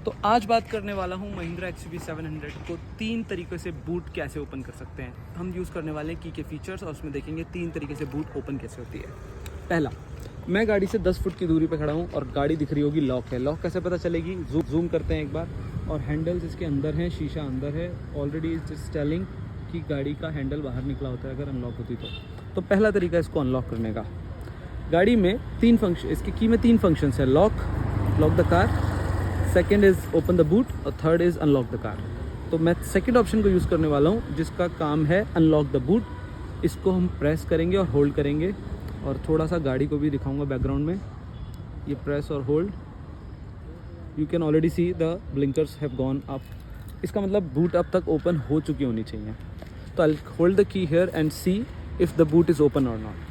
तो आज बात करने वाला हूँ महिंद्रा XUV 700 को 3 तरीक़े से बूट कैसे ओपन कर सकते हैं। हम यूज़ करने वाले हैं की के फीचर्स और उसमें देखेंगे 3 तरीके से बूट ओपन कैसे होती है। पहला, मैं गाड़ी से 10 फुट की दूरी पे खड़ा हूँ और गाड़ी दिख रही होगी लॉक है। लॉक कैसे पता चलेगी? जूम करते हैं एक बार, और हैंडल्स इसके अंदर हैं, शीशा अंदर है। ऑलरेडी इट्स टेलिंग कि गाड़ी का हैंडल बाहर निकला होता है अगर अनलॉक होती तो पहला तरीका इसको अनलॉक करने का। गाड़ी में 3 फंक्शन, इसकी की में 3 फंक्शंस है। Lock the car, second is open the boot और third is unlock the car. तो मैं सेकेंड ऑप्शन को यूज़ करने वाला हूँ जिसका काम है अनलॉक द बूट। इसको हम प्रेस करेंगे और होल्ड करेंगे, और थोड़ा सा गाड़ी को भी दिखाऊंगा बैकग्राउंड में। ये प्रेस और hold, you can already see the blinkers have gone up. इसका मतलब बूट अब तक ओपन हो चुकी होनी चाहिए। तो आई होल्ड द की here and C if the boot is open और नॉट।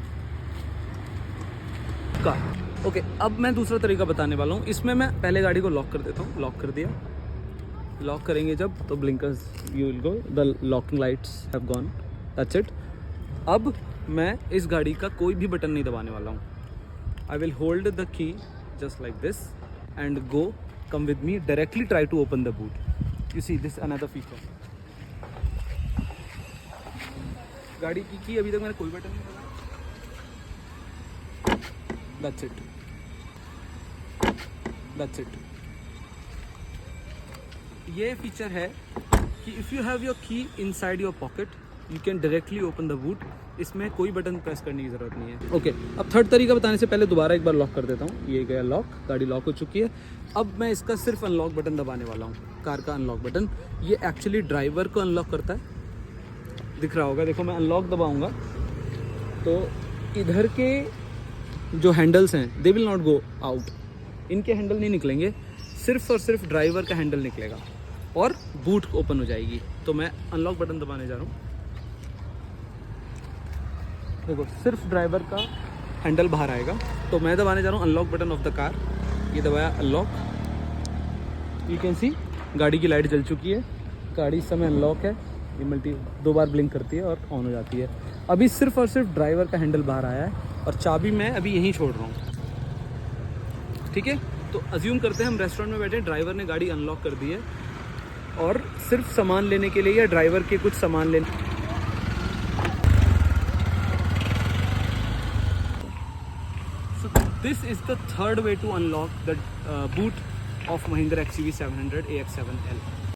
ओके, अब मैं दूसरा तरीका बताने वाला हूँ। इसमें मैं पहले गाड़ी को लॉक कर देता हूँ। लॉक कर दिया। लॉक करेंगे जब तो blinkers you will go, the locking lights have gone, that's it. अब मैं इस गाड़ी का कोई भी बटन नहीं दबाने वाला हूँ। I will hold the key just like this and go, come with me, directly try to open the boot. You see this another feature. गाड़ी की अभी तक मैंने कोई बटन नहीं दबाया। That's it. That's it. ये फीचर है कि इफ़ यू हैव योर की inside your pocket you can directly open the boot. इसमें कोई बटन प्रेस करने की ज़रूरत नहीं है। ओके, अब थर्ड तरीका बताने से पहले दोबारा एक बार लॉक कर देता हूँ। ये गया लॉक, गाड़ी लॉक हो चुकी है। अब मैं इसका सिर्फ अनलॉक बटन दबाने वाला हूँ, कार का अनलॉक बटन। ये एक्चुअली ड्राइवर को अनलॉक करता है, दिख रहा होगा। देखो मैं अनलॉक दबाऊँगा तो इधर के जो हैंडल्स हैं they will not go out, इनके हैंडल नहीं निकलेंगे, सिर्फ और सिर्फ ड्राइवर का हैंडल निकलेगा और बूट ओपन हो जाएगी। तो मैं अनलॉक बटन दबाने जा रहा हूँ। देखो सिर्फ ड्राइवर का हैंडल बाहर आएगा। तो मैं दबाने जा रहा हूँ unlock button of the car. ये दबाया अनलॉक, यू कैन सी गाड़ी की लाइट जल चुकी है। गाड़ी इस समय अनलॉक है। ये मल्टी 2 बार ब्लिंक करती है और ऑन हो जाती है। अभी सिर्फ और सिर्फ ड्राइवर का हैंडल बाहर आया है और चाबी मैं अभी यहीं छोड़ रहा हूँ। ठीक है, तो अज्यूम करते हैं हम रेस्टोरेंट में बैठे, ड्राइवर ने गाड़ी अनलॉक कर दी है और सिर्फ सामान लेने के लिए या ड्राइवर के कुछ सामान लेने। So this is the third way to unlock the boot of Mahindra XUV 700 AX7L.